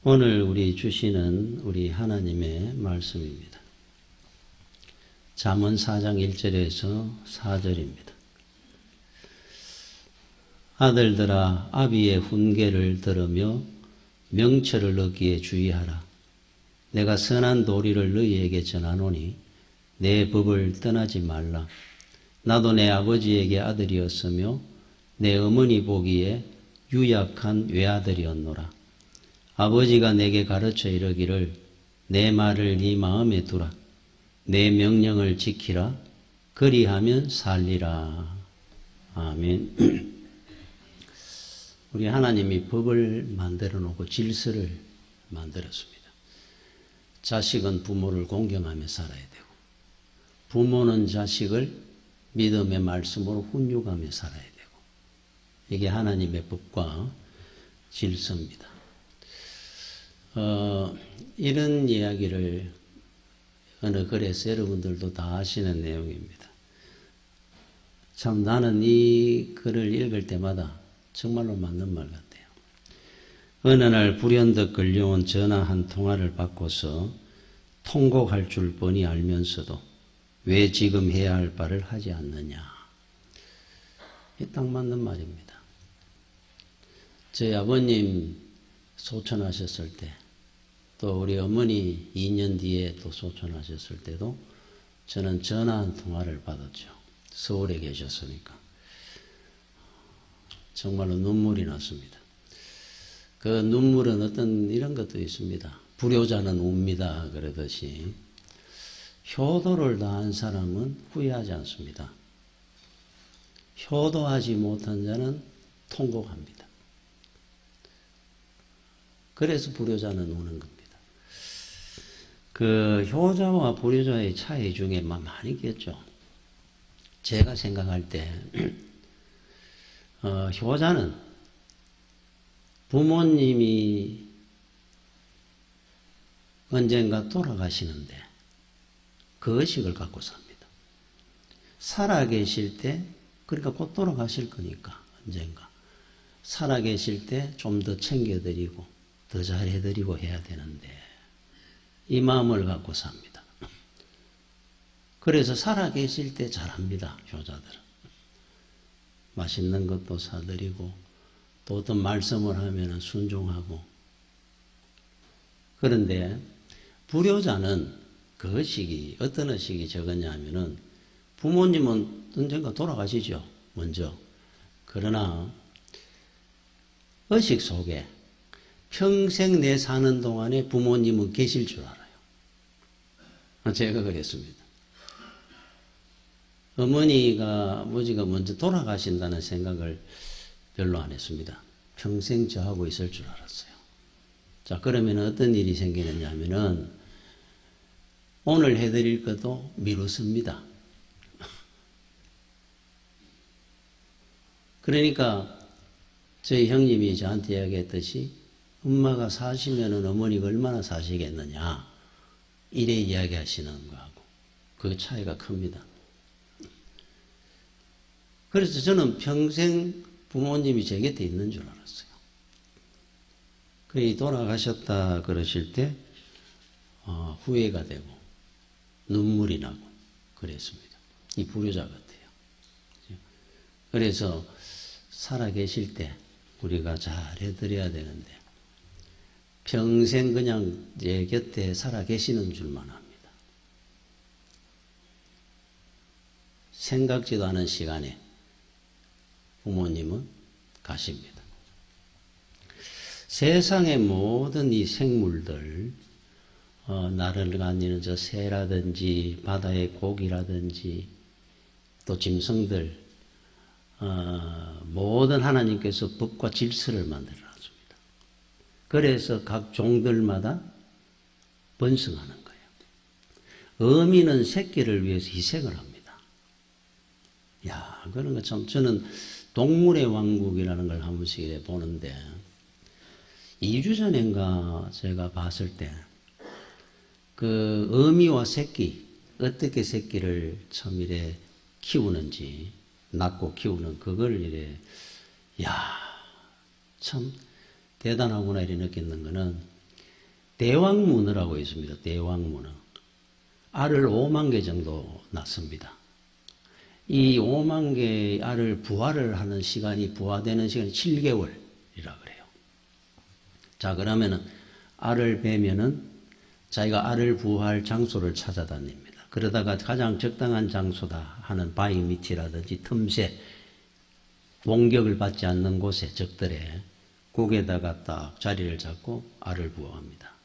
오늘 우리 주시는 우리 하나님의 말씀입니다. 잠언 4장 1절에서 4절입니다. 아들들아 아비의 훈계를 들으며 명철을 얻기에 주의하라. 내가 선한 도리를 너희에게 전하노니 내 법을 떠나지 말라. 나도 내 아버지에게 아들이었으며 내 어머니 보기에 유약한 외아들이었노라. 아버지가 내게 가르쳐 이르기를 내 말을 네 마음에 두라. 내 명령을 지키라. 그리하면 살리라. 아멘. 우리 하나님이 법을 만들어 놓고 질서를 만들었습니다. 자식은 부모를 공경하며 살아야 되고, 부모는 자식을 믿음의 말씀으로 훈육하며 살아야 되고, 이게 하나님의 법과 질서입니다. 이런 이야기를 어느 글에서 여러분들도 다 아시는 내용입니다. 참 나는 이 글을 읽을 때마다 정말로 맞는 말 같아요. 어느 날 불현듯 걸려온 전화 한 통화를 받고서 통곡할 줄 뻔히 알면서도 왜 지금 해야 할 바를 하지 않느냐. 이게 딱 맞는 말입니다. 저희 아버님 소천하셨을 때, 또 우리 어머니 2년 뒤에 또 소천하셨을 때도 저는 전화 한 통화를 받았죠. 서울에 계셨으니까. 정말로 눈물이 났습니다. 그 눈물은 어떤 이런 것도 있습니다. 불효자는 웁니다 그러듯이 효도를 다한 사람은 후회하지 않습니다. 효도하지 못한 자는 통곡합니다. 그래서 불효자는 우는 겁니다. 그 효자와 불효자의 차이 중에 많이 있겠죠. 제가 생각할 때 효자는 부모님이 언젠가 돌아가시는데 그 의식을 갖고 삽니다. 살아계실 때, 그러니까 곧 돌아가실 거니까 언젠가 살아계실 때 좀 더 챙겨드리고 더 잘해드리고 해야 되는데 이 마음을 갖고 삽니다. 그래서 살아계실 때 잘합니다. 효자들은. 맛있는 것도 사드리고 또 어떤 말씀을 하면 순종하고. 그런데 불효자는 그 의식이 어떤 의식이 적었냐 하면은 부모님은 언젠가 돌아가시죠. 먼저. 그러나 의식 속에 평생 내 사는 동안에 부모님은 계실 줄 알아요. 제가 그랬습니다. 아버지가 먼저 돌아가신다는 생각을 별로 안 했습니다. 평생 저하고 있을 줄 알았어요. 자, 그러면 어떤 일이 생기느냐 하면은 오늘 해드릴 것도 미뤘습니다. 그러니까 저희 형님이 저한테 이야기했듯이 엄마가 사시면은 어머니가 얼마나 사시겠느냐 이래 이야기하시는 거하고 그 차이가 큽니다. 그래서 저는 평생 부모님이 제 곁에 있는 줄 알았어요. 그이 돌아가셨다 그러실 때 후회가 되고 눈물이 나고 그랬습니다. 이 불효자 같아요. 그래서 살아계실 때 우리가 잘해드려야 되는데 평생 그냥 제 곁에 살아계시는 줄만 압니다. 생각지도 않은 시간에 부모님은 가십니다. 세상의 모든 이 생물들, 나를 다니는 저 새라든지 바다의 고기라든지 또 짐승들, 모든 하나님께서 법과 질서를 만들어 놨습니다. 그래서 각 종들마다 번성하는 거예요. 어미는 새끼를 위해서 희생을 합니다. 야, 그런 거 참 저는 동물의 왕국이라는 걸 한 번씩 보는데 2주 전인가 제가 봤을 때 그 어미와 새끼 어떻게 새끼를 참 이래 키우는지 낳고 키우는 그걸 이래 야, 참 대단하구나 이렇게 느끼는 거는 대왕문어라고 있습니다. 대왕문어. 알을 5만 개 정도 낳습니다. 이 5만 개의 알을 부화를 하는 시간이, 부화되는 시간이 7개월이라 그래요. 자, 그러면은 알을 베면은 자기가 알을 부화할 장소를 찾아다닙니다. 그러다가 가장 적당한 장소다 하는 바위 밑이라든지 틈새, 공격을 받지 않는 곳에, 적들에 국에다가 딱 자리를 잡고 알을 부화합니다.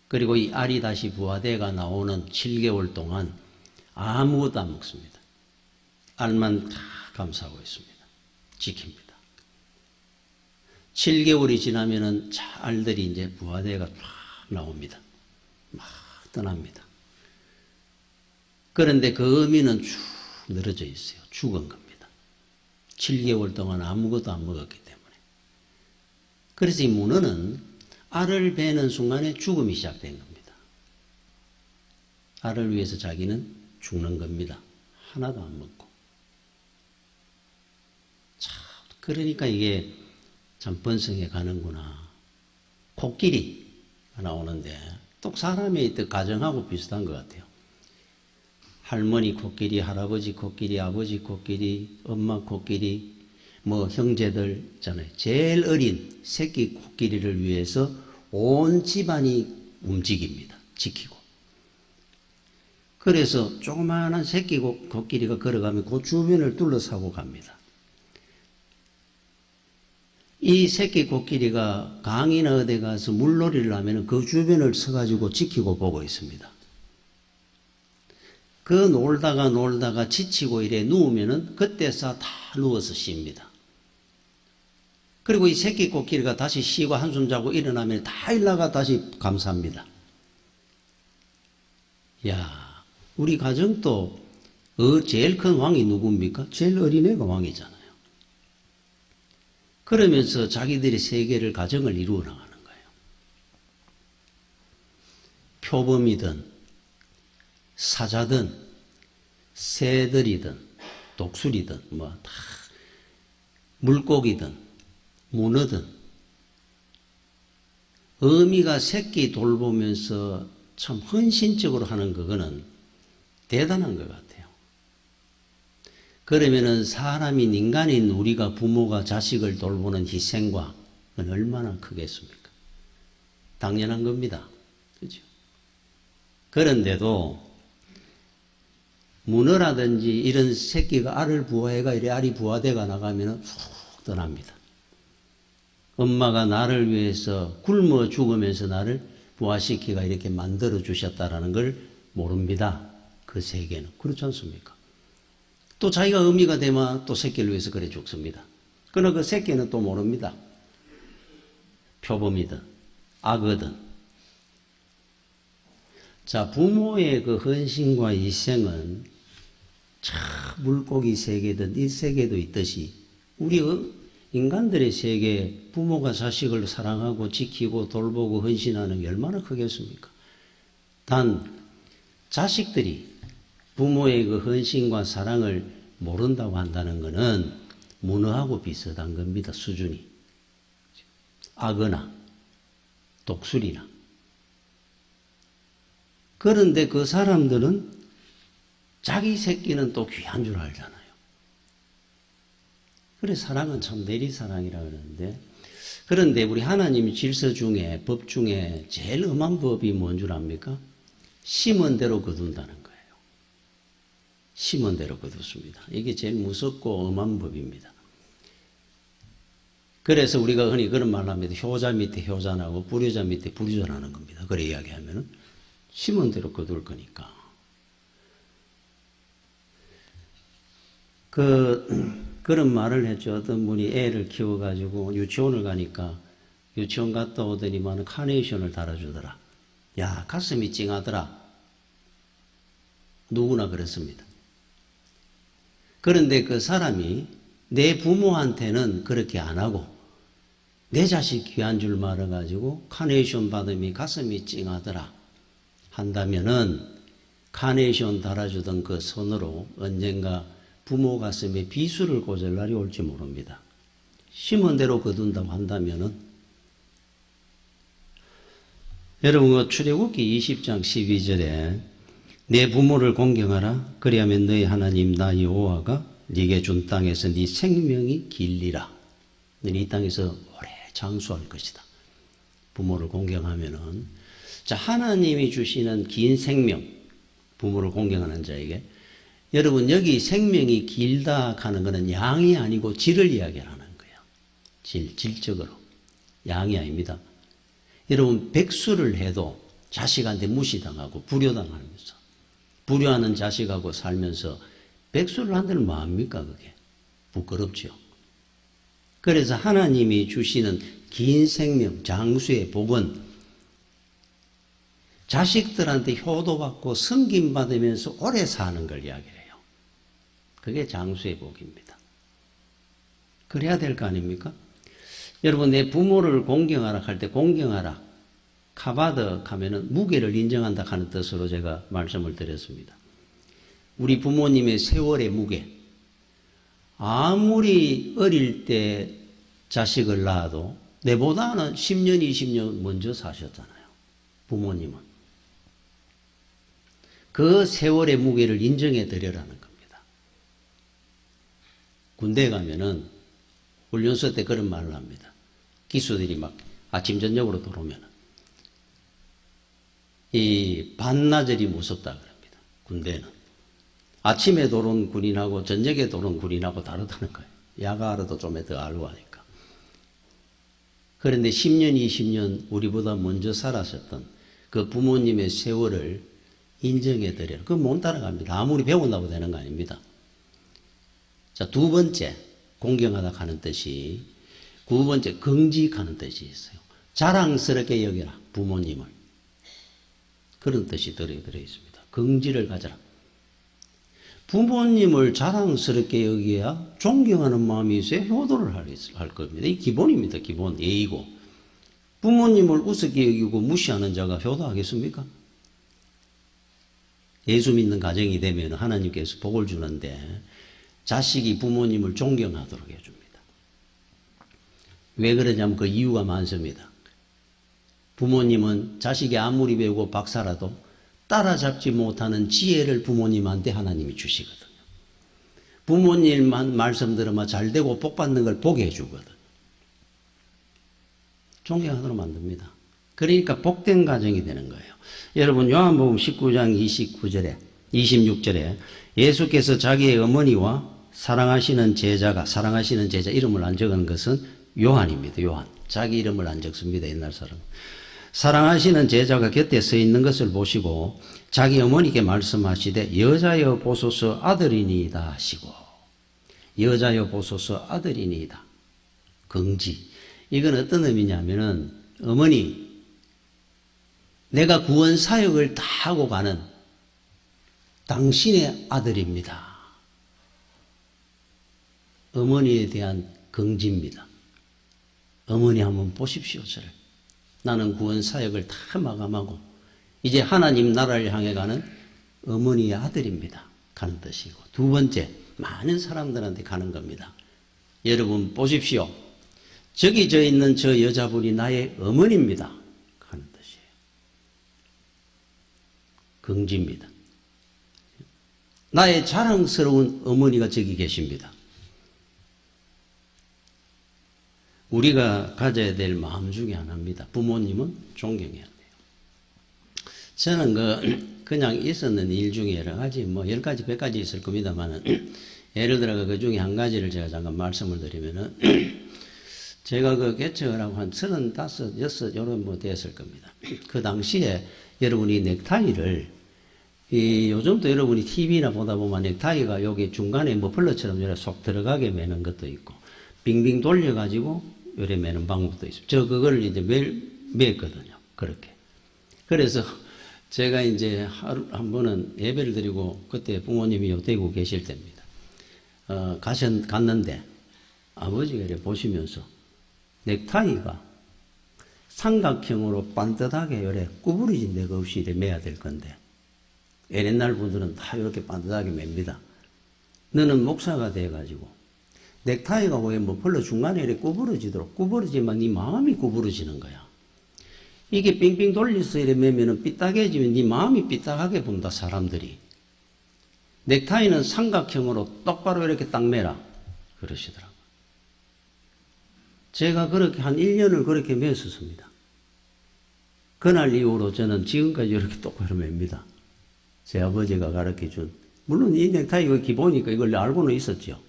그리고 이 알이 다시 부화돼가 나오는 7개월 동안 아무것도 안 먹습니다. 알만 다 감싸고 있습니다. 지킵니다. 7개월이 지나면은 알들이 이제 부화돼가 쫙 나옵니다. 막 떠납니다. 그런데 그 어미는 쭉 늘어져 있어요. 죽은 겁니다. 7개월 동안 아무것도 안 먹었기 때문에. 그래서 이 문어는 알을 베는 순간에 죽음이 시작된 겁니다. 알을 위해서 자기는 죽는 겁니다. 하나도 안 먹고. 참, 그러니까 이게 참 번성해 가는구나. 코끼리가 나오는데 또 사람의 뜻 가정하고 비슷한 것 같아요. 할머니 코끼리, 할아버지 코끼리, 아버지 코끼리, 엄마 코끼리, 뭐 형제들 있잖아요. 제일 어린 새끼 코끼리를 위해서 온 집안이 움직입니다. 지키고. 그래서 조그마한 새끼 코끼리가 걸어가면 그 주변을 둘러싸고 갑니다. 이 새끼 코끼리가 강이나 어디 가서 물놀이를 하면 그 주변을 서가지고 지키고 보고 있습니다. 그 놀다가 지치고 이래 누우면은 그때서 다 누워서 쉽니다. 그리고 이 새끼 코끼리가 다시 쉬고 한숨 자고 일어나면 다 일나가 다시 감사합니다. 야, 우리 가정도 제일 큰 왕이 누굽니까? 제일 어린애가 왕이잖아요. 그러면서 자기들이 세계를, 가정을 이루어 나가는 거예요. 표범이든 사자든 새들이든 독수리든 뭐 다 물고기든 문어든 어미가 새끼 돌보면서 참 헌신적으로 하는 그거는 대단한 것 같아요. 그러면은 사람인, 인간인 우리가 부모가 자식을 돌보는 희생과 그건 얼마나 크겠습니까? 당연한 겁니다. 그죠? 그런데도 문어라든지 이런 새끼가 알을 부화해가 이래 알이 부화돼가 나가면은 훅 떠납니다. 엄마가 나를 위해서 굶어 죽으면서 나를 부화시키가 이렇게 만들어 주셨다라는 걸 모릅니다. 그 세계는. 그렇지 않습니까? 또 자기가 어미가 되면 또 새끼를 위해서 그래 죽습니다. 그러나 그 새끼는 또 모릅니다. 표범이든 악어든. 자, 부모의 그 헌신과 희생은 참 물고기 세계든 이 세계도 있듯이 우리 인간들의 세계, 부모가 자식을 사랑하고 지키고 돌보고 헌신하는 게 얼마나 크겠습니까? 단 자식들이 부모의 그 헌신과 사랑을 모른다고 한다는 것은 문어하고 비슷한 겁니다. 수준이. 악어나 독수리나. 그런데 그 사람들은 자기 새끼는 또 귀한 줄 알잖아요. 그래 사랑은 참 내리사랑이라 그러는데, 그런데 우리 하나님 질서 중에, 법 중에 제일 엄한 법이 뭔 줄 압니까? 심은 대로 거둔다는 거예요. 심은 대로 거두습니다. 이게 제일 무섭고 엄한 법입니다. 그래서 우리가 흔히 그런 말을 합니다. 효자 밑에 효자나고 불효자 밑에 불효자나는 겁니다. 그래 이야기하면은 심은 대로 거둘 거니까. 그런 말을 했죠. 어떤 분이 애를 키워가지고 유치원을 가니까 유치원 갔다 오더니만 카네이션을 달아주더라. 야, 가슴이 찡하더라. 누구나 그렇습니다. 그런데 그 사람이 내 부모한테는 그렇게 안 하고 내 자식 귀한 줄 말아가지고 카네이션 받으면 가슴이 찡하더라 한다면은 카네이션 달아주던 그 손으로 언젠가 부모 가슴에 비수를 꽂을 날이 올지 모릅니다. 심은 대로 거둔다고 한다면은 여러분 그 출애굽기 20장 12절에 내 부모를 공경하라 그리하면 너희 하나님 나 여호와가 네게 준 땅에서 네 생명이 길리라. 너는 이 땅에서 오래 장수할 것이다. 부모를 공경하면은 자 하나님이 주시는 긴 생명 부모를 공경하는 자에게 여러분 여기 생명이 길다 하는 것은 양이 아니고 질을 이야기하는 거예요. 질적으로 양이 아닙니다. 여러분 백수를 해도 자식한테 무시당하고 불효당하면서 불효하는 자식하고 살면서 백수를 한다는 뭐합니까 그게? 부끄럽죠. 그래서 하나님이 주시는 긴 생명 장수의 복은 자식들한테 효도받고 섬김받으면서 오래 사는 걸 이야기해요. 그게 장수의 복입니다. 그래야 될 거 아닙니까? 여러분 내 부모를 공경하라 할 때 공경하라 카바드 하면은 무게를 인정한다 하는 뜻으로 제가 말씀을 드렸습니다. 우리 부모님의 세월의 무게 아무리 어릴 때 자식을 낳아도 내보다는 10년 20년 먼저 사셨잖아요. 부모님은. 그 세월의 무게를 인정해 드리라는 겁니다. 군대에 가면은 훈련소 때 그런 말을 합니다. 기수들이 막 아침 저녁으로 들어오면 이 반나절이 무섭다 그럽니다. 군대는 아침에 들어온 군인하고 저녁에 들어온 군인하고 다르다는 거예요. 야가라도 좀 더 알고 하니까. 그런데 10년 20년 우리보다 먼저 살았었던 그 부모님의 세월을 인정해 드려라. 그건 못 따라갑니다. 아무리 배운다고 되는 거 아닙니다. 자, 두 번째 공경하다 하는 뜻이 두 번째 긍지하는 뜻이 있어요. 자랑스럽게 여기라 부모님을. 그런 뜻이 들어 있습니다. 긍지를 가져라. 부모님을 자랑스럽게 여기야 존경하는 마음이 있어야 효도를 할 겁니다. 이 기본입니다. 기본 예의고. 부모님을 우습게 여기고 무시하는 자가 효도하겠습니까? 예수 믿는 가정이 되면 하나님께서 복을 주는데 자식이 부모님을 존경하도록 해줍니다. 왜 그러냐면 그 이유가 많습니다. 부모님은 자식이 아무리 배우고 박사라도 따라잡지 못하는 지혜를 부모님한테 하나님이 주시거든요. 부모님만 말씀 들으면 잘되고 복받는 걸 보게 해주거든. 존경하도록 만듭니다. 그러니까 복된 가정이 되는 거예요. 여러분 요한복음 19장 29절에 26절에 예수께서 자기의 어머니와 사랑하시는 제자 이름을 안 적은 것은 요한입니다. 요한. 자기 이름을 안 적습니다. 옛날 사람. 사랑하시는 제자가 곁에 서 있는 것을 보시고 자기 어머니께 말씀하시되 여자여 보소서 아들이니이다 하시고 여자여 보소서 아들이니이다. 긍지. 이건 어떤 의미냐면은 어머니 내가 구원 사역을 다 하고 가는 당신의 아들입니다. 어머니에 대한 긍지입니다. 어머니 한번 보십시오. 저를. 나는 구원 사역을 다 마감하고 이제 하나님 나라를 향해 가는 어머니의 아들입니다. 가는 뜻이고 두 번째 많은 사람들한테 가는 겁니다. 여러분 보십시오. 저기 저 있는 저 여자분이 나의 어머니입니다. 하는 뜻이에요. 긍지입니다. 나의 자랑스러운 어머니가 저기 계십니다. 우리가 가져야 될 마음 중에 하나입니다. 부모님은 존경해야 돼요. 저는 그냥 있었는 일 중에 여러 가지, 10가지, 100가지 있을 겁니다만은, 예를 들어 그 중에 한 가지를 제가 잠깐 말씀을 드리면은, 제가 그 개척을 하고 한 35, 6, 요런 됐을 겁니다. 그 당시에 여러분이 넥타이를, 요즘도 여러분이 TV나 보다 보면 넥타이가 여기 중간에 머플러처럼 이렇게 속 들어가게 매는 것도 있고, 빙빙 돌려가지고 요래 매는 방법도 있습니다. 저 그걸 이제 매일 맸거든요. 그렇게. 그래서 제가 이제 하루 한 번은 예배를 드리고 그때 부모님이 요대구 계실 때입니다. 갔는데 아버지가 이렇게 보시면서 넥타이가 삼각형으로 반듯하게 요래 구부러진 데가 없이 이렇게 매야 될 건데 옛날 분들은 다 이렇게 반듯하게 맵니다. 너는 목사가 돼가지고 넥타이가 왜 머플러 중간에 이렇게 구부러지도록 구부러지만 네 마음이 구부러지는 거야. 이게 빙빙 돌려서 이래 매면은 삐딱해지면 네 마음이 삐딱하게 본다, 사람들이. 넥타이는 삼각형으로 똑바로 이렇게 딱 매라. 그러시더라고요. 제가 그렇게 한 1년을 그렇게 맸었습니다. 그날 이후로 저는 지금까지 이렇게 똑바로 맵니다. 제 아버지가 가르쳐 준. 물론 이 넥타이가 기본이니까 이걸 알고는 있었죠.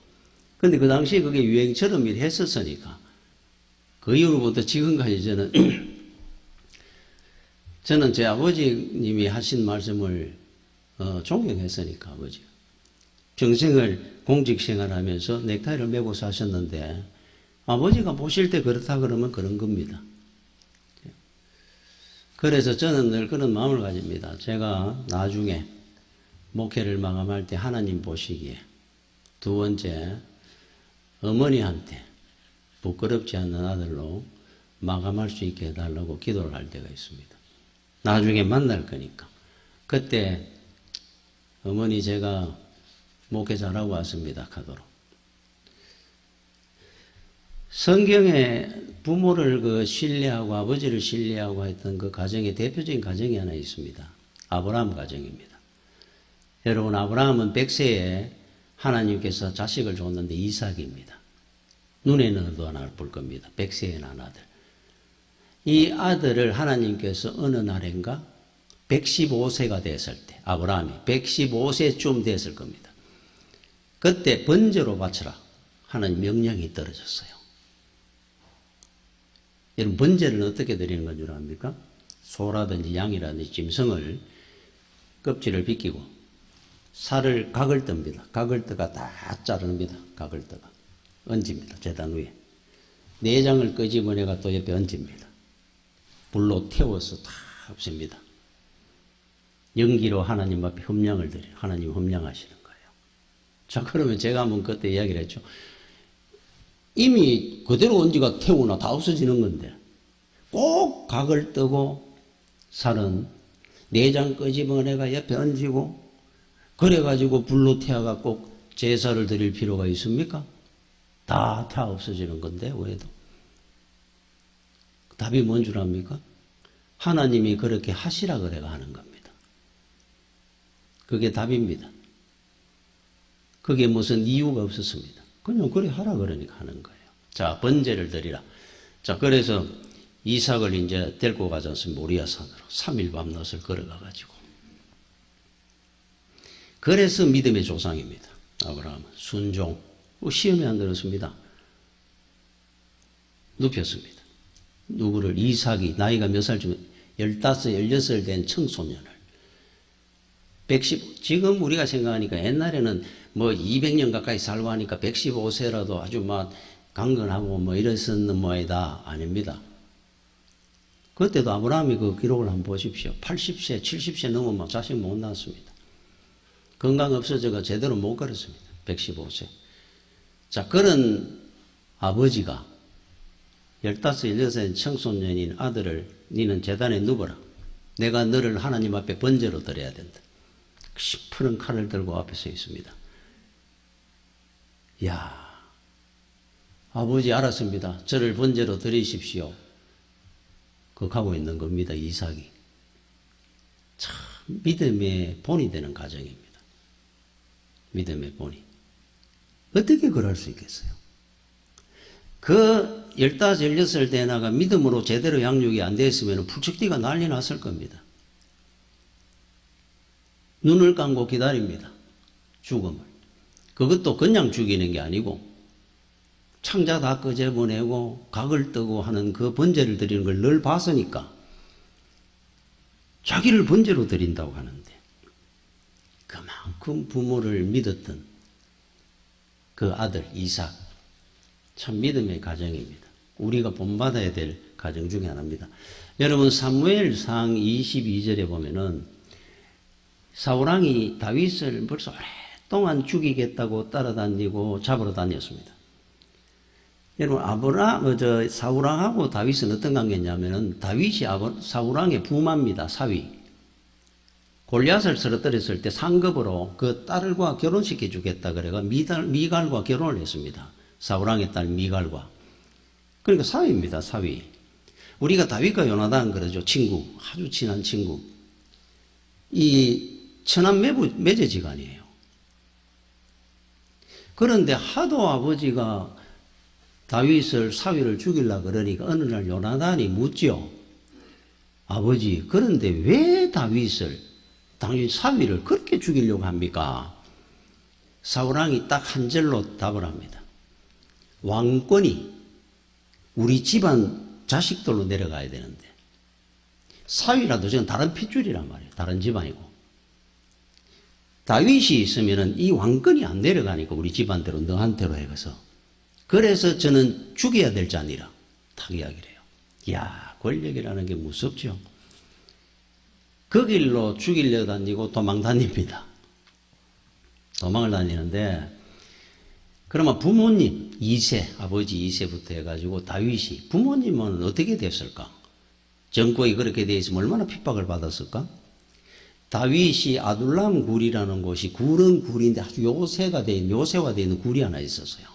근데 그 당시에 그게 유행처럼 했었으니까. 그 이후로부터 지금까지 저는 제 아버지님이 하신 말씀을 존경했으니까, 아버지가. 평생을 공직생활 하면서 넥타이를 메고 사셨는데, 아버지가 보실 때 그렇다 그러면 그런 겁니다. 그래서 저는 늘 그런 마음을 가집니다. 제가 나중에 목회를 마감할 때 하나님 보시기에, 두 번째, 어머니한테 부끄럽지 않는 아들로 마감할 수 있게 해달라고 기도를 할 때가 있습니다. 나중에 만날 거니까. 그때 어머니 제가 목회 잘하고 왔습니다. 하도록. 성경에 부모를 신뢰하고 아버지를 신뢰하고 했던 그 가정의 대표적인 가정이 하나 있습니다. 아브라함 가정입니다. 여러분, 아브라함은 100세에 하나님께서 자식을 줬는데 이삭입니다. 눈에는 안 볼 겁니다. 100세에 난 아들. 이 아들을 하나님께서 어느 날인가 115세가 됐을 때, 아브라함이 115세쯤 됐을 겁니다. 그때 번제로 바쳐라 하는 명령이 떨어졌어요. 여러분, 번제는 어떻게 드리는 건 줄 압니까? 소라든지 양이라든지 짐승을 껍질을 벗기고 살을 각을 뜹니다. 각을 떠가 다 자릅니다. 각을 떠가 얹습니다. 제단 위에. 내장을 끄집어내가 또 옆에 얹습니다. 불로 태워서 다 없앱니다. 연기로 하나님 앞에 흠량을 드려요. 하나님 흠량하시는 거예요. 자, 그러면 제가 한번 그때 이야기를 했죠. 이미 그대로 얹어가 태우나 다 없어지는 건데 꼭 각을 뜨고 살은 내장 끄집어내가 옆에 얹고 그래가지고 불로 태워가 꼭 제사를 드릴 필요가 있습니까? 다 없어지는 건데 왜도? 답이 뭔 줄 압니까? 하나님이 그렇게 하시라 그래가 하는 겁니다. 그게 답입니다. 그게 무슨 이유가 없었습니다. 그냥 그래 하라 그러니까 하는 거예요. 자, 번제를 드리라. 자, 그래서 이삭을 이제 데리고 가지 않습니까? 모리아 산으로 3일 밤낮을 걸어가가지고. 그래서 믿음의 조상입니다. 아브라함은 순종. 시험에 안 들었습니다. 눕혔습니다. 누구를? 이삭이 나이가 몇 살쯤 15, 16살 된 청소년을 지금 우리가 생각하니까 옛날에는 뭐 200년 가까이 살고 하니까 115세라도 아주 막 강건하고 뭐 이랬었는 모양이다. 아닙니다. 그때도 아브라함이 그 기록을 한번 보십시오. 80세, 70세 넘으면 자식 못 낳았습니다. 건강 없어져가 제대로 못 걸었습니다. 115세. 자, 그런 아버지가 15, 16세 청소년인 아들을 니는 제단에 눕어라. 내가 너를 하나님 앞에 번제로 드려야 된다. 푸른 칼을 들고 앞에 서 있습니다. 야, 아버지 알았습니다. 저를 번제로 드리십시오. 그거 하고 있는 겁니다. 이삭이. 참 믿음의 본이 되는 가정입니다. 믿음의 본이. 어떻게 그럴 수 있겠어요? 그 15, 16살 때 나가 믿음으로 제대로 양육이 안 됐으면 풀쩍뛰가 난리 났을 겁니다. 눈을 감고 기다립니다. 죽음을. 그것도 그냥 죽이는 게 아니고 창자 다 끄집어내고 각을 뜨고 하는 그 번제를 드리는 걸 늘 봤으니까 자기를 번제로 드린다고 하는데 그만큼 부모를 믿었던 그 아들 이삭, 참 믿음의 가정입니다. 우리가 본받아야 될 가정 중에 하나입니다. 여러분, 사무엘상 22절에 보면은 사울왕이 다윗을 벌써 오랫동안 죽이겠다고 따라다니고 잡으러 다녔습니다. 여러분, 사울왕하고 다윗은 어떤 관계냐면은 다윗이 사울왕의 부마입니다. 사위. 골리앗을 쓰러뜨렸을 때 상급으로 그 딸과 결혼시켜 주겠다 그래가 미갈과 결혼을 했습니다. 사울왕의 딸 미갈과. 그러니까 사위입니다. 사위. 우리가 다윗과 요나단 그러죠. 친구, 아주 친한 친구. 이 천한 매제지간이에요. 그런데 하도 아버지가 다윗을 사위를 죽이려고 그러니까 어느 날 요나단이 묻죠. 아버지, 그런데 왜 다윗을, 당연히 사위를 그렇게 죽이려고 합니까? 사울왕이 딱 한 절로 답을 합니다. 왕권이 우리 집안 자식들로 내려가야 되는데 사위라도 저는 다른 핏줄이란 말이에요. 다른 집안이고. 다윗이 있으면은 이 왕권이 안 내려가니까 우리 집안대로 너한테로 해서 그래서 저는 죽여야 될 자니라 탁 이야기를 해요. 이야, 권력이라는 게 무섭죠. 그 길로 죽이려 다니고 도망 다닙니다. 도망을 다니는데 그러면 부모님 2세, 아버지 2세부터 해가지고 다윗이 부모님은 어떻게 됐을까? 정권이 그렇게 돼 있으면 얼마나 핍박을 받았을까? 다윗이 아둘람 굴이라는 곳이 굴은 굴인데 아주 요새화되어 있는 굴이 하나 있었어요.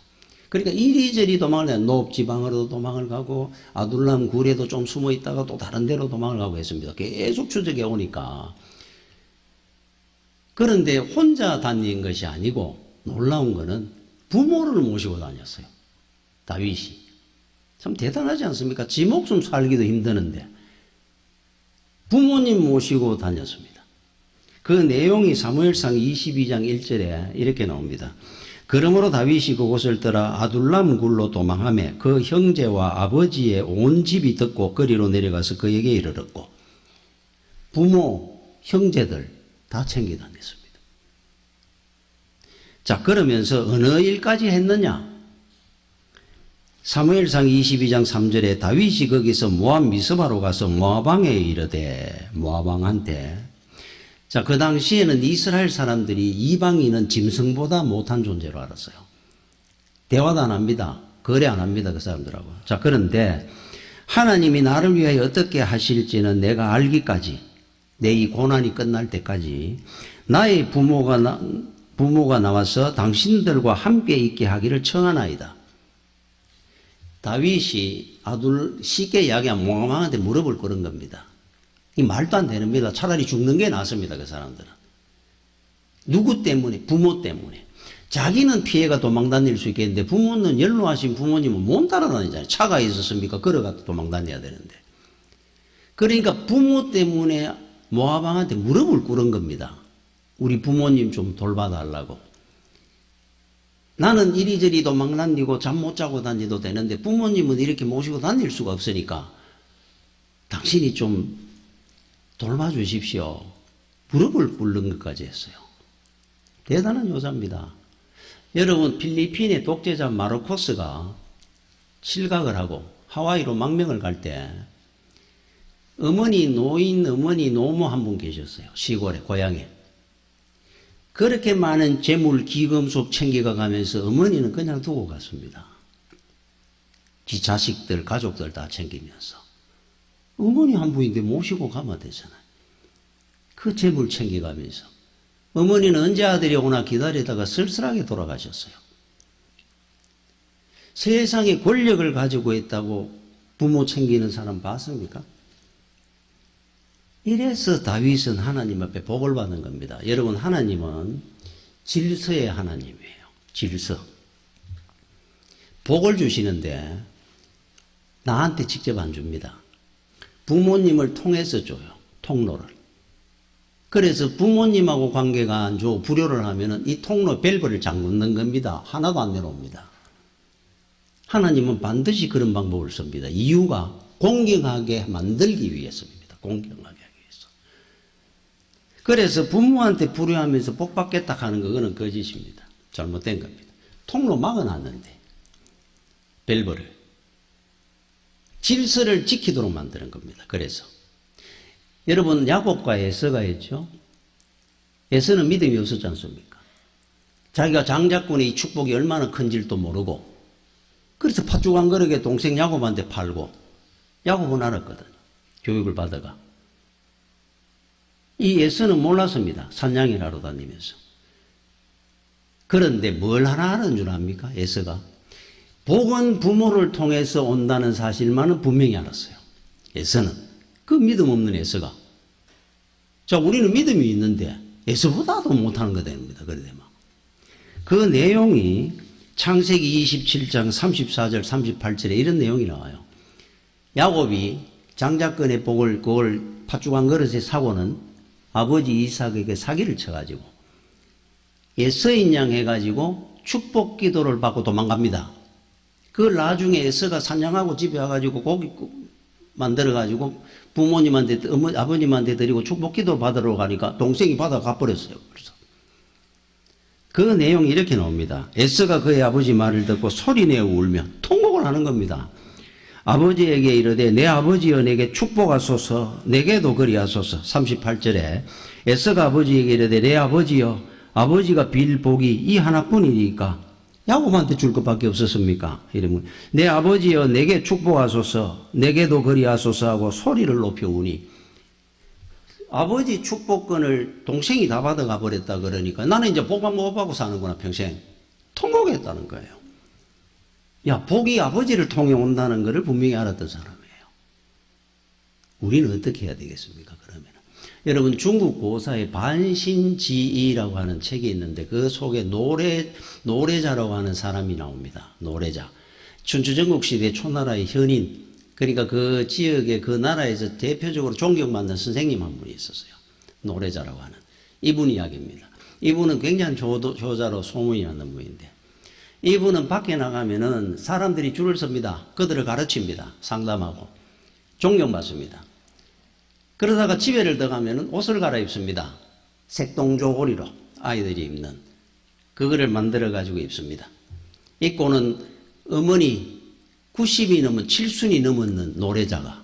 그러니까 이리저리 도망을 해요. 노업 지방으로도 도망을 가고 아둘람 굴에도 좀 숨어 있다가 또 다른 데로 도망을 가고 했습니다. 계속 추적해 오니까. 그런데 혼자 다닌 것이 아니고 놀라운 거는 부모를 모시고 다녔어요. 다윗이. 참 대단하지 않습니까? 지 목숨 살기도 힘드는데 부모님 모시고 다녔습니다. 그 내용이 사무엘상 22장 1절에 이렇게 나옵니다. 그러므로 다윗이 그곳을 떠나 아둘람 굴로 도망하며 그 형제와 아버지의 온 집이 듣고 거리로 내려가서 그에게 이르렀고 부모, 형제들 다 챙겨 다녔습니다. 자, 그러면서 어느 일까지 했느냐? 사무엘상 22장 3절에 다윗이 거기서 모압 미스바로 가서 모압 왕에 이르되 모압 왕한테 자, 그 당시에는 이스라엘 사람들이 이방인은 짐승보다 못한 존재로 알았어요. 대화도 안 합니다. 거래 안 합니다. 그 사람들하고. 자, 그런데 하나님이 나를 위하여 어떻게 하실지는 내가 알기까지 내 이 고난이 끝날 때까지 나의 부모가 나와서 당신들과 함께 있게 하기를 청하나이다. 다윗이 쉽게 이야기하면 모압 왕한테 물어볼 그런 겁니다. 이 말도 안 됩니다. 차라리 죽는 게 낫습니다. 그 사람들은. 누구 때문에? 부모 때문에. 자기는 피해가 도망 다닐 수 있겠는데 부모는 연로하신 부모님은 못 따라다니잖아요. 차가 있었습니까? 걸어가 도망 다녀야 되는데. 그러니까 부모 때문에 모압 왕한테 물어볼 그런 겁니다. 우리 부모님 좀 돌봐달라고. 나는 이리저리 도망 다니고 잠 못 자고 다니도 되는데 부모님은 이렇게 모시고 다닐 수가 없으니까 당신이 좀 돌봐주십시오. 무릎을 꿇는 것까지 했어요. 대단한 여자입니다. 여러분, 필리핀의 독재자 마르코스가 실각을 하고 하와이로 망명을 갈 때 노인 어머니 노모 한 분 계셨어요. 시골에, 고향에. 그렇게 많은 재물, 기금속 챙겨가 가면서 어머니는 그냥 두고 갔습니다. 지 자식들, 가족들 다 챙기면서. 어머니 한 분인데 모시고 가면 되잖아요. 그 재물 챙겨가면서. 어머니는 언제 아들이 오나 기다리다가 쓸쓸하게 돌아가셨어요. 세상에 권력을 가지고 있다고 부모 챙기는 사람 봤습니까? 이래서 다윗은 하나님 앞에 복을 받은 겁니다. 여러분, 하나님은 질서의 하나님이에요. 질서. 복을 주시는데 나한테 직접 안 줍니다. 부모님을 통해서 줘요. 통로를. 그래서 부모님하고 관계가 안 좋고 불효를 하면은 이 통로 밸브를 잠그는 겁니다. 하나도 안 내려옵니다. 하나님은 반드시 그런 방법을 씁니다. 이유가 공경하게 만들기 위해서입니다. 공경하게 하기 위해서. 그래서 부모한테 불효하면서 복 받겠다 하는 그거는 거짓입니다. 잘못된 겁니다. 통로 막아놨는데 밸브를. 질서를 지키도록 만드는 겁니다. 그래서 여러분, 야곱과 에서가 있죠. 에서는 믿음이 없었지 않습니까? 자기가 장자권의 이 축복이 얼마나 큰 줄도 모르고 그래서 팥죽 한 그릇에 동생 야곱한테 팔고 야곱은 알았거든요. 교육을 받아가. 이 에서는 몰랐습니다. 산양이라로 다니면서. 그런데 뭘 하나 하는 줄 압니까? 에서가. 복은 부모를 통해서 온다는 사실만은 분명히 알았어요. 에서는. 그 믿음 없는 에서가. 자, 우리는 믿음이 있는데 에서보다도 못하는 거 됩니다. 그래 되면. 그 내용이 창세기 27장 34절 38절에 이런 내용이 나와요. 야곱이 장자권의 복을 그걸 팥죽한 그릇에 사고는 아버지 이삭에게 사기를 쳐가지고 에서인 양 해가지고 축복 기도를 받고 도망갑니다. 그 나중에 에서가 사냥하고 집에 와가지고 고기 만들어가지고 부모님한테 아버님한테 드리고 축복 기도 받으러 가니까 동생이 받아가 버렸어요. 그래서 그 내용이 이렇게 나옵니다. 에서가 그의 아버지 말을 듣고 소리내어 울며 통곡을 하는 겁니다. 아버지에게 이르되 내 아버지여 내게 축복하소서 내게도 그리하소서. 38절에 에서가 아버지에게 이르되 내 아버지여 아버지가 빌 복이 이 하나뿐이니까 야곱한테 줄 것밖에 없었습니까? 이러면 내 아버지여 내게 축복하소서 내게도 그리하소서 하고 소리를 높여 우니 아버지 축복권을 동생이 다 받아가 버렸다 그러니까 나는 이제 복만 못 받고 사는구나 평생. 통곡했다는 거예요. 야, 복이 아버지를 통해 온다는 것을 분명히 알았던 사람이에요. 우리는 어떻게 해야 되겠습니까? 그러면 여러분 중국 고사의 반신지이라고 하는 책이 있는데 그 속에 노래자라고 하는 사람이 나옵니다. 노래자. 춘추전국 시대 초나라의 현인, 그러니까 그 지역의 그 나라에서 대표적으로 존경받는 선생님 한 분이 있었어요. 노래자라고 하는. 이분 이야기입니다. 이분은 굉장한 조자로 소문이 나는 분인데 이분은 밖에 나가면은 사람들이 줄을 섭니다. 그들을 가르칩니다. 상담하고. 존경받습니다. 그러다가 집에를 들어가면은 옷을 갈아입습니다. 색동조고리로 아이들이 입는 그거를 만들어 가지고 입습니다. 입고는 어머니 90이 넘은 7순이 넘은 노래자가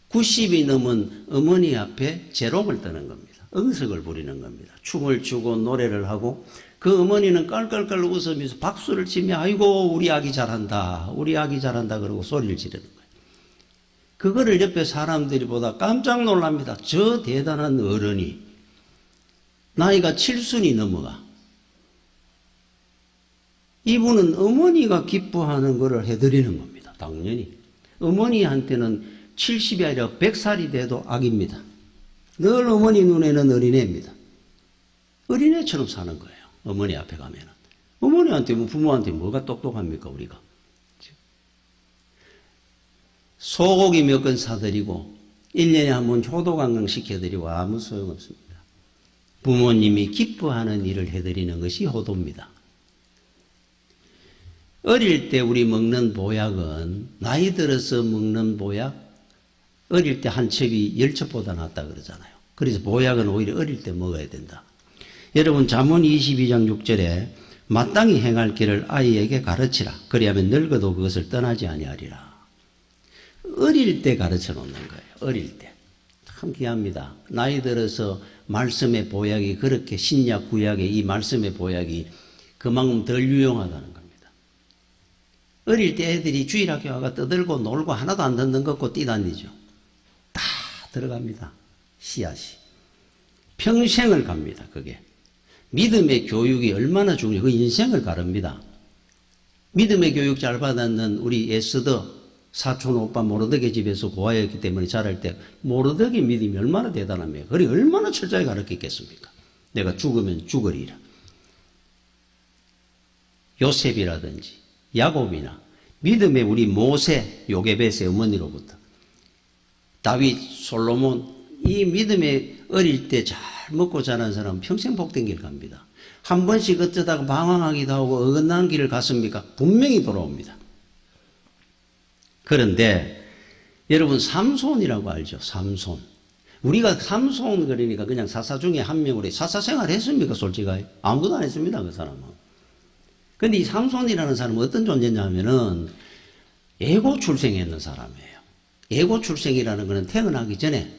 90이 넘은 어머니 앞에 재롱을 떠는 겁니다. 응석을 부리는 겁니다. 춤을 추고 노래를 하고 그 어머니는 깔깔깔 웃으면서 박수를 치며 아이고 우리 아기 잘한다 우리 아기 잘한다 그러고 소리를 지르는 거예요. 그거를 옆에 사람들이 보다 깜짝 놀랍니다. 저 대단한 어른이 나이가 7순이 넘어가 이분은 어머니가 기뻐하는 것을 해드리는 겁니다. 당연히 어머니한테는 70이 아니라 100살이 돼도 악입니다. 늘 어머니 눈에는 어린애입니다. 어린애처럼 사는 거예요. 어머니 앞에 가면은. 어머니한테 부모한테 뭐가 똑똑합니까 우리가. 소고기 몇 건 사드리고 1년에 한 번 효도관광 시켜드리고 아무 소용없습니다. 부모님이 기뻐하는 일을 해드리는 것이 효도입니다. 어릴 때 우리 먹는 보약은 나이 들어서 먹는 보약 어릴 때 한 첩이 10첩보다 낫다 그러잖아요. 그래서 보약은 오히려 어릴 때 먹어야 된다. 여러분 잠언 22장 6절에 마땅히 행할 길을 아이에게 가르치라. 그리하면 늙어도 그것을 떠나지 아니하리라. 어릴 때 가르쳐 놓는 거예요. 어릴 때. 참 귀합니다. 나이 들어서 말씀의 보약이 그렇게 신약 구약의 이 말씀의 보약이 그만큼 덜 유용하다는 겁니다. 어릴 때 애들이 주일학교 와가 떠들고 놀고 하나도 안 듣는 것 같고 뛰다니죠. 다 들어갑니다. 씨앗이. 평생을 갑니다. 그게. 믿음의 교육이 얼마나 중요해요. 그 인생을 가릅니다. 믿음의 교육 잘 받았는 우리 에스더 사촌 오빠 모르드게 집에서 고아였기 때문에 자랄 때 모르드게 믿음이 얼마나 대단합니까? 그리 얼마나 철저히 가르쳤겠습니까? 내가 죽으면 죽으리라. 요셉이라든지 야곱이나 믿음의 우리 모세 요게벳의 어머니로부터 다윗 솔로몬 이 믿음의 어릴 때 잘 먹고 자란 사람은 평생 복된 길 갑니다. 한 번씩 어쩌다가 방황하기도 하고 어긋난 길을 갔습니까? 분명히 돌아옵니다. 그런데 여러분 삼손이라고 알죠? 삼손. 우리가 삼손 그러니까 그냥 사사 중에 한 명으로 사사 생활 했습니까? 솔직하게 아무것도 안 했습니다. 그 사람은. 근데 이 삼손이라는 사람은 어떤 존재냐 하면은 예고 출생했는 사람이에요. 예고 출생이라는 것은 태어나기 전에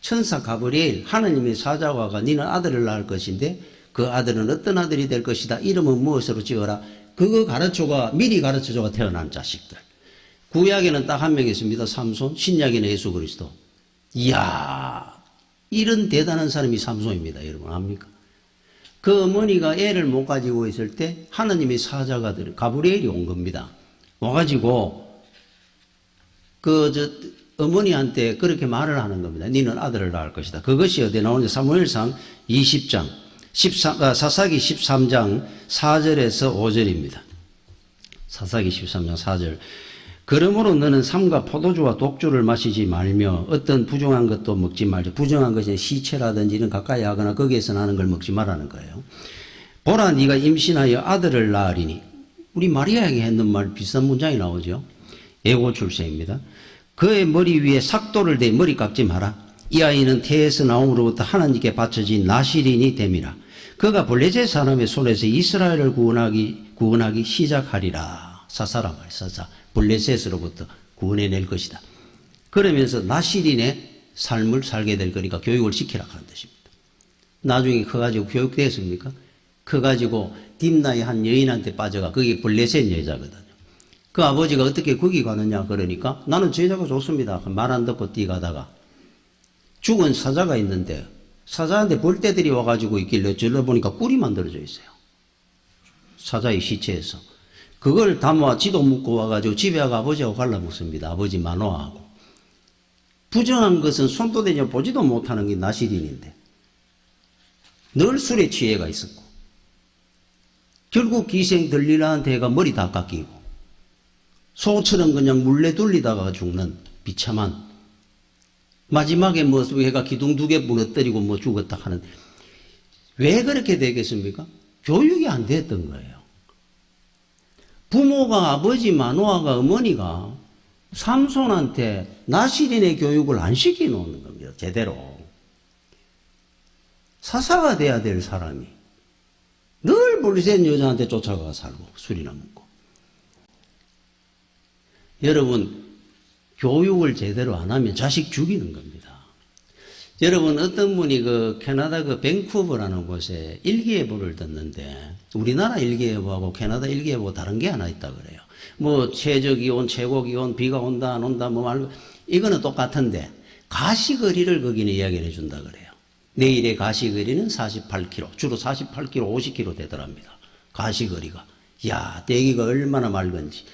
천사 가브리엘 하나님의 사자와가 너는 아들을 낳을 것인데 그 아들은 어떤 아들이 될 것이다. 이름은 무엇으로 지어라. 그거 가르쳐가 미리 가르쳐줘가 태어난 자식들. 구약에는 딱 한 명 있습니다. 삼손. 신약에는 예수 그리스도. 이야 이런 대단한 사람이 삼손입니다. 여러분 압니까? 그 어머니가 애를 못 가지고 있을 때 하나님의 사자가 가브리엘이 온 겁니다. 와가지고 어머니한테 그렇게 말을 하는 겁니다. 너는 아들을 낳을 것이다. 그것이 어디에 나오는지 사무엘상 20장, 사사기 13장 4절에서 5절입니다. 사사기 13장 4절. 그러므로 너는 삼가 포도주와 독주를 마시지 말며 어떤 부정한 것도 먹지 말자. 부정한 것이 시체라든지 이런 가까이 하거나 거기에서 나는 걸 먹지 말라는 거예요. 보라, 네가 임신하여 아들을 낳으리니. 우리 마리아에게 했는 말 비슷한 문장이 나오죠. 예고 출세입니다. 그의 머리 위에 삭도를 대 머리 깎지 마라. 이 아이는 태에서 나옴으로부터 하나님께 바쳐진 나시린이 됨이라. 그가 블레셋 사람의 손에서 이스라엘을 구원하기 시작하리라. 사사라 말 사사. 블레셋으로부터 구원해낼 것이다. 그러면서 나시린의 삶을 살게 될 거니까 교육을 시키라 하는 뜻입니다. 나중에 커가지고 교육되었습니까? 커가지고 딥나의 한 여인한테 빠져가 거기 블레셋 여자거든요. 그 아버지가 어떻게 거기 가느냐 그러니까 나는 제자가 좋습니다. 말 안 듣고 뛰가다가 죽은 사자가 있는데 사자한테 벌떼들이 와가지고 있길래 절로 보니까 꿀이 만들어져 있어요. 사자의 시체에서. 그걸 담아 지도 묶고 와가지고 집에 가서 아버지하고 갈라먹습니다. 아버지 만화하고. 부정한 것은 손도 대지 보지도 못하는 게 나시린인데 늘 술에 취해가 있었고 결국 기생 들릴라한테 가 머리 다 깎이고 소처럼 그냥 물레 돌리다가 죽는 비참한 마지막에 뭐 얘가 기둥 2개 무너뜨리고 뭐 죽었다 하는 왜 그렇게 되겠습니까? 교육이 안 됐던 거예요. 부모가 아버지 마노아가 어머니가 삼손한테 나시린의 교육을 안 시켜놓는 겁니다. 제대로. 사사가 돼야 될 사람이 늘 블레셋 여자한테 쫓아가 살고 술이나 먹고. 여러분 교육을 제대로 안 하면 자식 죽이는 겁니다. 여러분 어떤 분이 그 캐나다 그 밴쿠버라는 곳에 일기예보를 듣는데 우리나라 일기예보하고 캐나다 일기예보 다른 게 하나 있다 그래요. 뭐 최저기온, 최고기온, 비가 온다 안 온다 뭐 말고 이거는 똑같은데 가시거리를 거기는 이야기를 해준다 그래요. 내일의 가시거리는 48km, 주로 48km, 50km 되더랍니다. 가시거리가. 야, 대기가 얼마나 맑은지.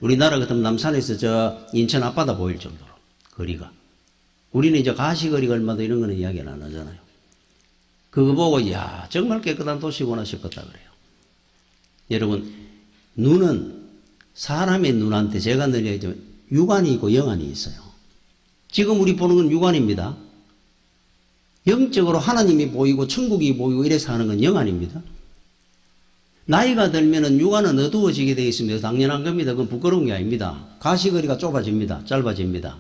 우리나라 같으면 남산에서 저 인천 앞바다 보일 정도로 거리가. 우리는 이제 가시거리가 얼마나 이런 거는 이야기를 안 하잖아요. 그거 보고 야 정말 깨끗한 도시구나 싶었다 그래요. 여러분 눈은 사람의 눈한테 제가 늘 얘기하지만 육안이 있고 영안이 있어요. 지금 우리 보는 건 육안입니다. 영적으로 하나님이 보이고 천국이 보이고 이래서 하는 건 영안입니다. 나이가 들면은 육안은 어두워지게 되어 있습니다. 당연한 겁니다. 그건 부끄러운 게 아닙니다. 가시거리가 좁아집니다. 짧아집니다.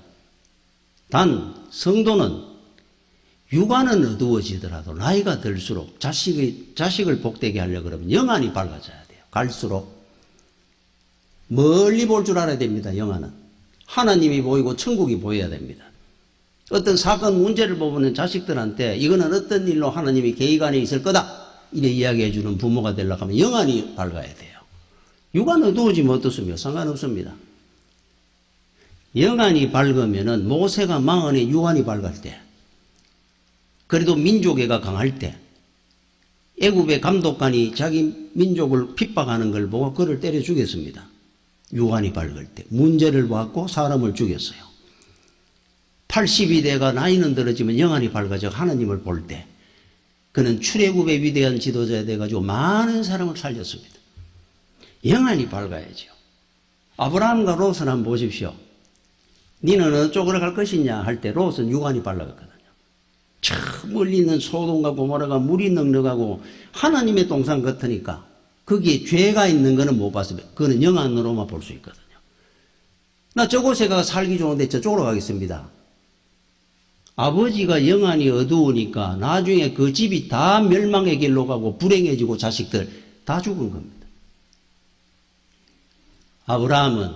단 성도는 육안은 어두워지더라도 나이가 들수록 자식을 복되게 하려고 그러면 영안이 밝아져야 돼요. 갈수록 멀리 볼 줄 알아야 됩니다. 영안은 하나님이 보이고 천국이 보여야 됩니다. 어떤 사건 문제를 보면 자식들한테 이거는 어떤 일로 하나님이 계획 안에 있을 거다 이래 이야기해 주는 부모가 되려고 하면 영안이 밝아야 돼요. 육안 어두워지면 어떻습니까? 상관없습니다. 영안이 밝으면은 모세가 망언에 육안이 밝을 때 그래도 민족애가 강할 때 애굽의 감독관이 자기 민족을 핍박하는 걸 보고 그를 때려 죽였습니다. 육안이 밝을 때 문제를 받고 사람을 죽였어요. 82대가 나이는 들어지면 영안이 밝아져 하나님을 볼 때 그는 출애굽의 위대한 지도자가 돼가지고 많은 사람을 살렸습니다. 영안이 밝아야죠. 아브라함과 롯을 한번 보십시오. 니는 어느 쪽으로 갈 것이냐 할 때 롯은 육안이 밝아갔거든요. 저 멀리 있는 소돔과 고모라가 물이 넉넉하고 하나님의 동산 같으니까 거기에 죄가 있는 거는 못 봤습니다. 그거는 영안으로만 볼 수 있거든요. 나 저곳에 가서 살기 좋은데 저쪽으로 가겠습니다. 아버지가 영안이 어두우니까 나중에 그 집이 다 멸망의 길로 가고 불행해지고 자식들 다 죽은 겁니다. 아브라함은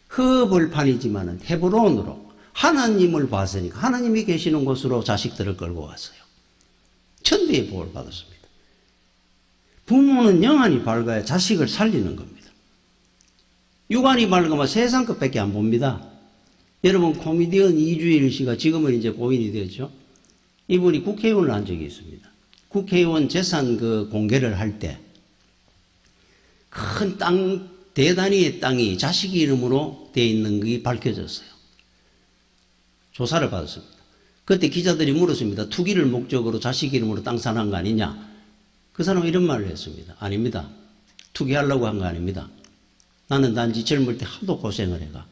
흡을판이지만은 헤브론으로 하나님을 봤으니까 하나님이 계시는 곳으로 자식들을 끌고 왔어요. 천대의 복을 받았습니다. 부모는 영안이 밝아야 자식을 살리는 겁니다. 육안이 밝으면 세상 것밖에 안 봅니다. 여러분 코미디언 이주일 씨가 지금은 이제 고인이 되었죠. 이분이 국회의원을 한 적이 있습니다. 국회의원 재산 그 공개를 할 때 큰 땅 대단위의 땅이 자식 이름으로 되어 있는 게 밝혀졌어요. 조사를 받았습니다. 그때 기자들이 물었습니다. 투기를 목적으로 자식 이름으로 땅 사는 거 아니냐? 그 사람은 이런 말을 했습니다. 아닙니다. 투기하려고 한 거 아닙니다. 나는 단지 젊을 때 하도 고생을 해가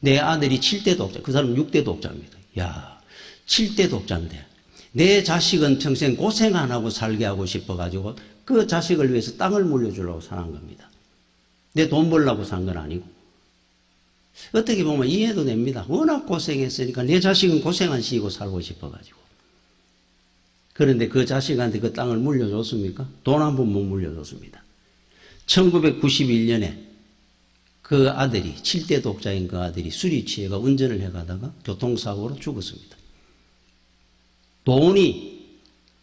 내 아들이 7대 독자, 그 사람은 6대 독자입니다. 야, 7대 독자인데 내 자식은 평생 고생 안 하고 살게 하고 싶어가지고 그 자식을 위해서 땅을 물려주려고 사는 겁니다. 내 돈 벌려고 산 건 아니고. 어떻게 보면 이해도 됩니다. 워낙 고생했으니까 내 자식은 고생 안 시키고 살고 싶어가지고. 그런데 그 자식한테 그 땅을 물려줬습니까? 돈 한 푼 못 물려줬습니다. 1991년에 그 아들이 7대 독자인 그 아들이 술이 취해가 운전을 해가다가 교통사고로 죽었습니다. 돈이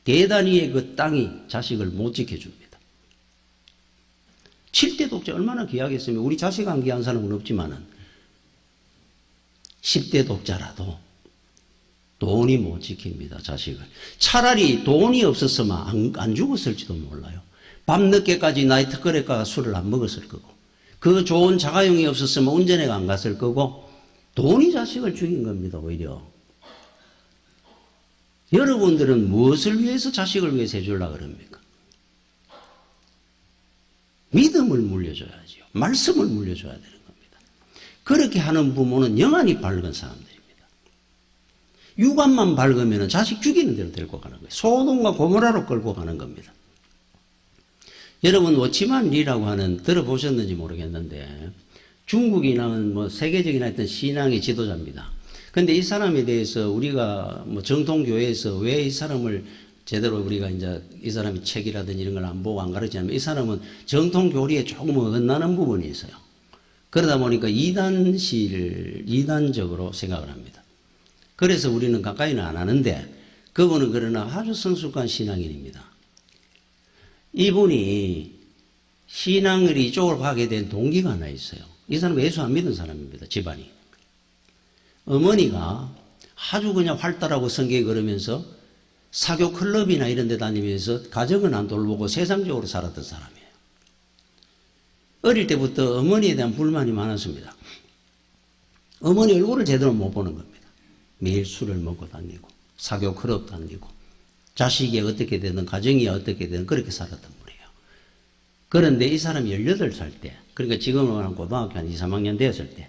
대단히의 그 땅이 자식을 못 지켜줍니다. 7대 독자 얼마나 귀하겠습니까? 우리 자식 안 귀한 사람은 없지만은 10대 독자라도 돈이 못 지킵니다. 자식을. 차라리 돈이 없었으면 안 죽었을지도 몰라요. 밤늦게까지 나이트클럽 가서 술을 안 먹었을 거고 그 좋은 자가용이 없었으면 운전해가 안 갔을 거고 돈이 자식을 죽인 겁니다. 오히려. 여러분들은 무엇을 위해서 자식을 위해서 해주려고 그럽니까? 믿음을 물려줘야죠. 말씀을 물려줘야 되는 겁니다. 그렇게 하는 부모는 영안이 밝은 사람들입니다. 육안만 밝으면 자식 죽이는 대로 데리고 가는 거예요. 소돔과 고모라로 끌고 가는 겁니다. 여러분 워치만 리라고 하는 들어보셨는지 모르겠는데 중국이나 뭐 세계적인 하여튼 신앙의 지도자입니다. 근데 이 사람에 대해서 우리가 뭐 정통교회에서 왜 이 사람을 제대로 우리가 이제 이 사람이 책이라든지 이런 걸 안 보고 안 가르치냐면 이 사람은 정통교리에 조금 어긋나는 부분이 있어요. 그러다 보니까 이단적으로 생각을 합니다. 그래서 우리는 가까이는 안 하는데 그분은 그러나 아주 성숙한 신앙인입니다. 이분이 신앙을 이쪽으로 가게 된 동기가 하나 있어요. 이 사람은 예수 안 믿은 사람입니다. 집안이. 어머니가 아주 그냥 활달하고 성경에 걸으면서 사교 클럽이나 이런 데 다니면서 가정은 안 돌보고 세상적으로 살았던 사람이에요. 어릴 때부터 어머니에 대한 불만이 많았습니다. 어머니 얼굴을 제대로 못 보는 겁니다. 매일 술을 먹고 다니고 사교 클럽 다니고 자식이 어떻게 되든 가정이 어떻게 되든 그렇게 살았던 분이에요. 그런데 이 사람이 18살 때 그러니까 지금은 한 고등학교 한 2, 3학년 되었을 때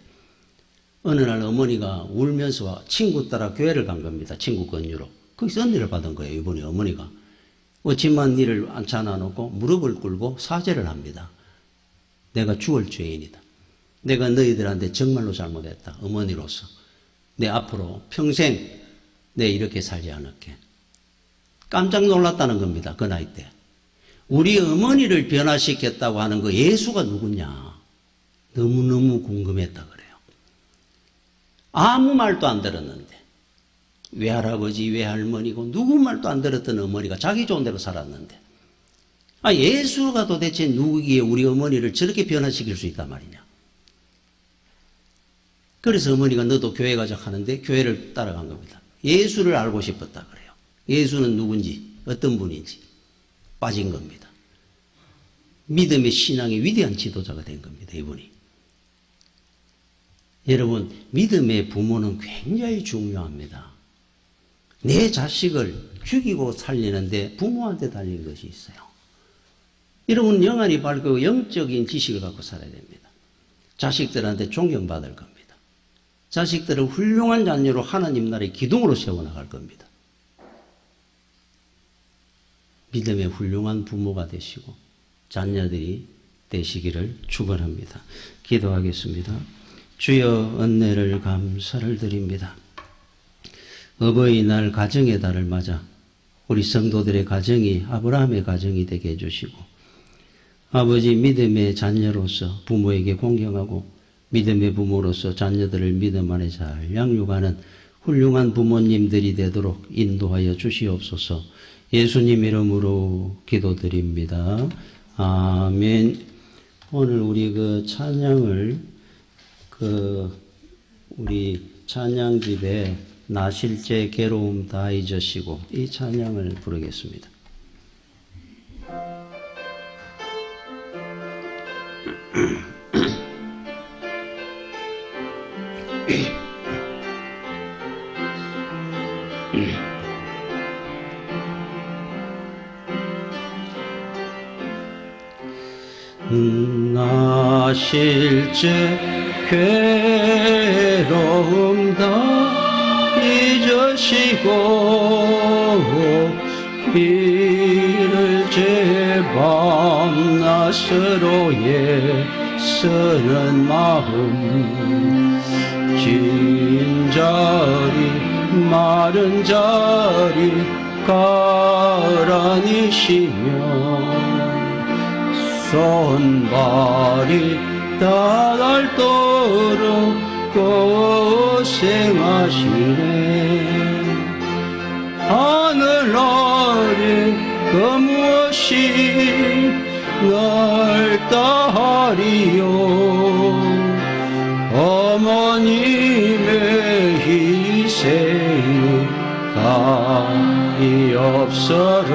어느 날 어머니가 울면서 친구 따라 교회를 간 겁니다. 친구 권유로. 거기서 은혜를 받은 거예요. 이번에 어머니가. 어찌만 니를 앉혀놔놓고 무릎을 꿇고 사죄를 합니다. 내가 죽을 죄인이다. 내가 너희들한테 정말로 잘못했다. 어머니로서. 내 앞으로 평생 내 이렇게 살지 않을게. 깜짝 놀랐다는 겁니다. 그 나이 때. 우리 어머니를 변화시켰다고 하는 그 예수가 누구냐. 너무너무 궁금했다 그래요. 아무 말도 안 들었는데 외할아버지 외할머니고 누구 말도 안 들었던 어머니가 자기 좋은 대로 살았는데 예수가 도대체 누구기에 우리 어머니를 저렇게 변화시킬 수 있단 말이냐. 그래서 어머니가 너도 교회 가자 하는데 교회를 따라간 겁니다. 예수를 알고 싶었다 그래요. 예수는 누군지 어떤 분인지 빠진 겁니다. 믿음의 신앙의 위대한 지도자가 된 겁니다. 이분이. 여러분 믿음의 부모는 굉장히 중요합니다. 내 자식을 죽이고 살리는데 부모한테 달린 것이 있어요. 여러분 영안이 밝고 영적인 지식을 갖고 살아야 됩니다. 자식들한테 존경받을 겁니다. 자식들을 훌륭한 자녀로 하나님 나라의 기둥으로 세워나갈 겁니다. 믿음의 훌륭한 부모가 되시고 자녀들이 되시기를 축원합니다. 기도하겠습니다. 주여 은혜를 감사를 드립니다. 어버이날 가정의 달을 맞아 우리 성도들의 가정이 아브라함의 가정이 되게 해주시고 아버지 믿음의 자녀로서 부모에게 공경하고 믿음의 부모로서 자녀들을 믿음 안에 잘 양육하는 훌륭한 부모님들이 되도록 인도하여 주시옵소서. 예수님 이름으로 기도드립니다. 아멘. 오늘 우리 그 찬양을 우리 찬양집에 나 실제 괴로움 다 잊으시고 이 찬양을 부르겠습니다. 나 실제 괴로움 다 잊으시고 길을 제 밤낮으로 애쓰는 마음 진 자리 마른 자리 가라니시며 손발이 닿도록 고생하시네. 하늘 아래 그 무엇이 날 따하리요. 어머님의 희생은 가히 없어라.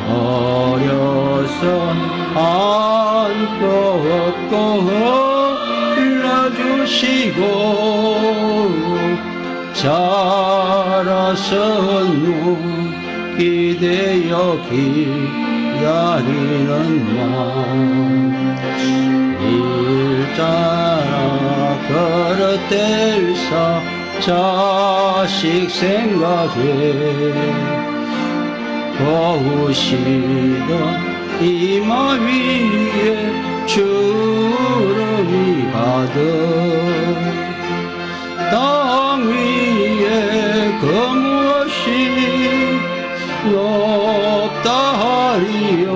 어려서 안고 업고 흘러주시고 자라서 눈 기대어 기다리는 마음 일자라 그릇들사 자식 생각해 거우시던 이마 위에 주름이 가득 땅 위에 그 무엇이 높다 하리요.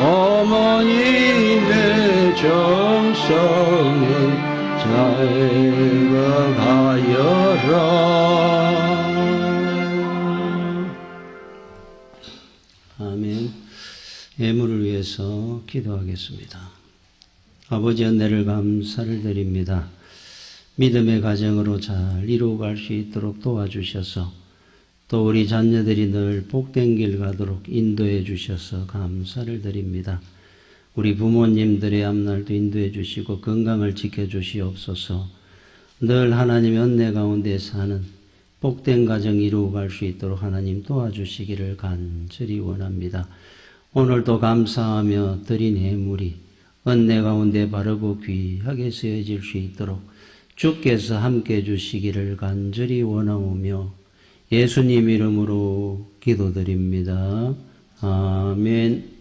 어머님의 정성은 잘가가여라. 아멘. 예물을 위해서 기도하겠습니다. 아버지 은혜를 감사를 드립니다. 믿음의 가정으로 잘 이루어갈 수 있도록 도와주셔서 또 우리 자녀들이 늘 복된 길 가도록 인도해 주셔서 감사를 드립니다. 우리 부모님들의 앞날도 인도해 주시고 건강을 지켜주시옵소서. 늘 하나님의 은혜 가운데 사는 복된 가정 이루어갈 수 있도록 하나님 도와주시기를 간절히 원합니다. 오늘도 감사하며 드린 예물이 은혜 가운데 바르고 귀하게 쓰여질 수 있도록 주께서 함께 해주시기를 간절히 원하오며 예수님 이름으로 기도드립니다. 아멘.